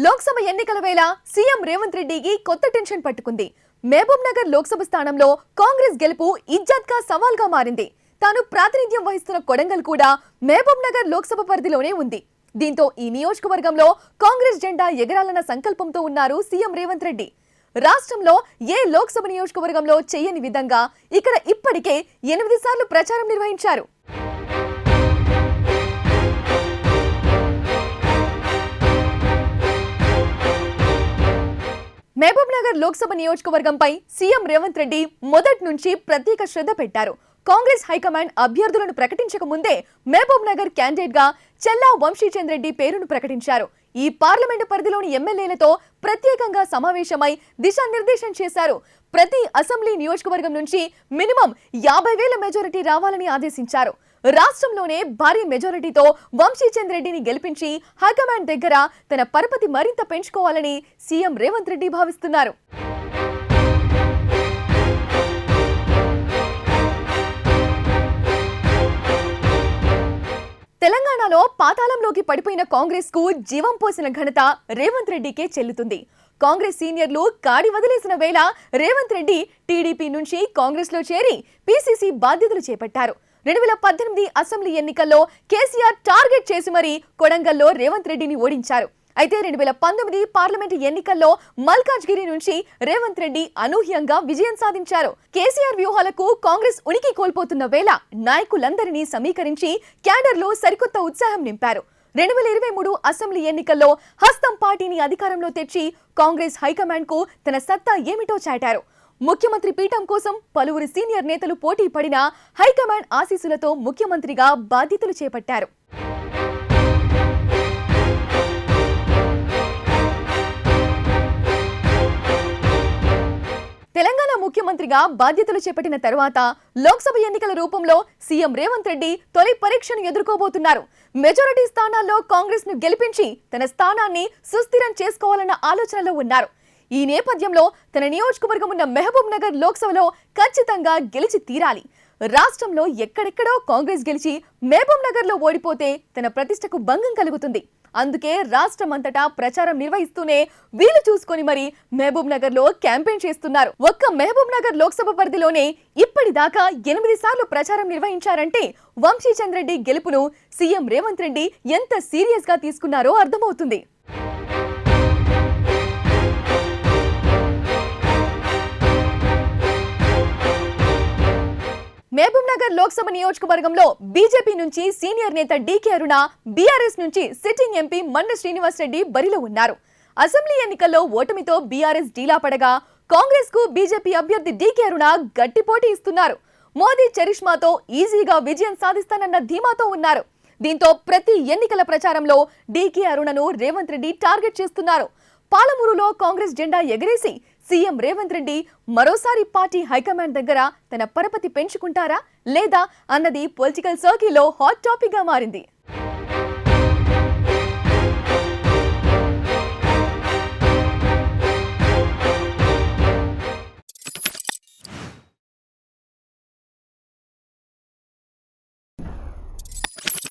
లోక్సభ ఎన్నికల వేళ సీఎం రేవంత్ రెడ్డికి కొత్త టెన్షన్ పట్టుకుంది. మహబూబ్ నగర్ లోక్సభ స్థానంలో కాంగ్రెస్ గెలుపు ఇజ్జత్ కా సవాల్గా మారింది. తాను ప్రాతినిధ్యం వహిస్తున్న కొడంగల్ కూడా మహబూబ్ నగర్ లోక్సభ పరిధిలోనే ఉంది. దీంతో ఈ నియోజకవర్గంలో కాంగ్రెస్ జెండా ఎగరాలన్న సంకల్పంతో ఉన్నారు సీఎం రేవంత్ రెడ్డి. రాష్ట్రంలో ఏ లోక్సభ నియోజకవర్గంలో చేయని విధంగా ఇక్కడ ఇప్పటికే 8 సార్లు ప్రచారం నిర్వహించారు. మహబూబ్ నగర్ లోక్సభ నియోజకవర్గంపై సీఎం రేవంత్ రెడ్డి మొదటి నుంచి ప్రత్యేక శ్రద్ధ పెట్టారు. కాంగ్రెస్ హైకమాండ్ అభ్యర్థులను ప్రకటించక ముందే మహబూబ్ నగర్ క్యాండిడేట్ గా చెల్లా వంశీచంద్ర రెడ్డి పేరును ప్రకటించారు. ఈ పార్లమెంటు పరిధిలోని ఎమ్మెల్యేలతో ప్రత్యేకంగా సమావేశమై దిశానిర్దేశం చేశారు. ప్రతి అసెంబ్లీ నియోజకవర్గం నుంచి మినిమం 50,000 మెజారిటీ రావాలని ఆదేశించారు. రాష్ట్రంలోనే భారీ మెజారిటీతో వంశీచంద్ర రెడ్డిని గెలిపించి హైకమాండ్ దగ్గర తన పరపతి మరింత పెంచుకోవాలని సీఎం రేవంత్ రెడ్డి భావిస్తున్నారు. తెలంగాణలో పాతాళంలోకి పడిపోయిన కాంగ్రెస్ కు జీవం పోసిన ఘనత రేవంత్ రెడ్డికే చెల్లుతుంది. కాంగ్రెస్ సీనియర్లు కాడి వదిలేసిన వేళ రేవంత్ రెడ్డి టీడీపీ నుంచి కాంగ్రెస్ లో చేరి పీసీసీ బాధ్యతలు చేపట్టారు. 2018 అసెంబ్లీ ఎన్నికల్లో కేసీఆర్ టార్గెట్ చేసి మరీ కొడంగల్లో రేవంత్ రెడ్డిని ఓడించారు. అయితే 2019 పార్లమెంటు ఎన్నికల్లో మల్కాజ్గిరి నుంచి రేవంత్ రెడ్డి అనూహ్యంగా విజయం సాధించారు. కేసీఆర్ వ్యూహాలకు కాంగ్రెస్ ఉనికి కోల్పోతున్న వేళ నాయకులందరినీ సమీకరించి క్యాడర్లో సరికొత్త ఉత్సాహం నింపారు. 2023 అసెంబ్లీ ఎన్నికల్లో హస్తం పార్టీని అధికారంలో తెచ్చి కాంగ్రెస్ హైకమాండ్ కు తన సత్తా ఏమిటో చాటారు. ముఖ్యమంత్రి పీఠం కోసం పలువురు సీనియర్ నేతలు పోటీ పడిన హైకమాండ్ ఆశీస్సులతో ముఖ్యమంత్రిగా బాధ్యతలు చేపట్టారు. తెలంగాణ ముఖ్యమంత్రిగా బాధ్యతలు చేపట్టిన తర్వాత లోక్సభ ఎన్నికల రూపంలో సీఎం రేవంత్ రెడ్డి తొలి పరీక్షను ఎదుర్కోబోతున్నారు. మెజారిటీ స్థానాల్లో కాంగ్రెస్ ను గెలిపించి తన స్థానాన్ని సుస్థిరం చేసుకోవాలన్న ఆలోచనలో ఉన్నారు. ఈ నేపథ్యంలో తన నియోజకవర్గం ఉన్న మహబూబ్ నగర్ లోక్సభలో ఖచ్చితంగా గెలిచి తీరాలి. రాష్ట్రంలో ఎక్కడెక్కడో కాంగ్రెస్ గెలిచి మహబూబ్ నగర్ లో ఓడిపోతే తన ప్రతిష్టకు భంగం కలుగుతుంది. అందుకే రాష్ట్రమంతటా ప్రచారం నిర్వహిస్తూనే వీలు చూసుకొని మరి మహబూబ్ నగర్ లో క్యాంపెయిన్ చేస్తున్నారు. ఒక్క మహబూబ్ నగర్ లోక్సభ పరిధిలోనే ఇప్పటిదాకా 8 సార్లు ప్రచారం నిర్వహించారంటే వంశీచంద్ర రెడ్డి గెలుపును సీఎం రేవంత్ రెడ్డి ఎంత సీరియస్ గా తీసుకున్నారో అర్థమవుతుంది. మహబూబ్ నగర్ లోక్సభ నియోజకవర్గంలో బీజేపీ నుంచి సీనియర్ నేత డీకే అరుణ, బీఆర్ఎస్ నుంచి సిట్టింగ్ ఎంపీ మండ శ్రీనివాస్ రెడ్డి బరిలో ఉన్నారు. అసెంబ్లీ ఎన్నికల్లో ఓటమితో బీఆర్ఎస్ డీలా పడగా కాంగ్రెస్ కు బీజేపీ అభ్యర్థి డీకే అరుణ గట్టి పోటీ ఇస్తున్నారు. మోదీ చరిష్మాతో ఈజీగా విజయం సాధిస్తానన్న ధీమాతో ఉన్నారు. దీంతో ప్రతి ఎన్నికల ప్రచారంలో డీకే అరుణను రేవంత్ రెడ్డి టార్గెట్ చేస్తున్నారు. పాలమూరులో కాంగ్రెస్ జెండా ఎగరేసి సీఎం రేవంత్ రెడ్డి మరోసారి పార్టీ హైకమాండ్ దగ్గర తన పరపతి పెంచుకుంటారా లేదా అన్నది పొలిటికల్ సర్కిల్లో హాట్ టాపిక్ గా మారింది.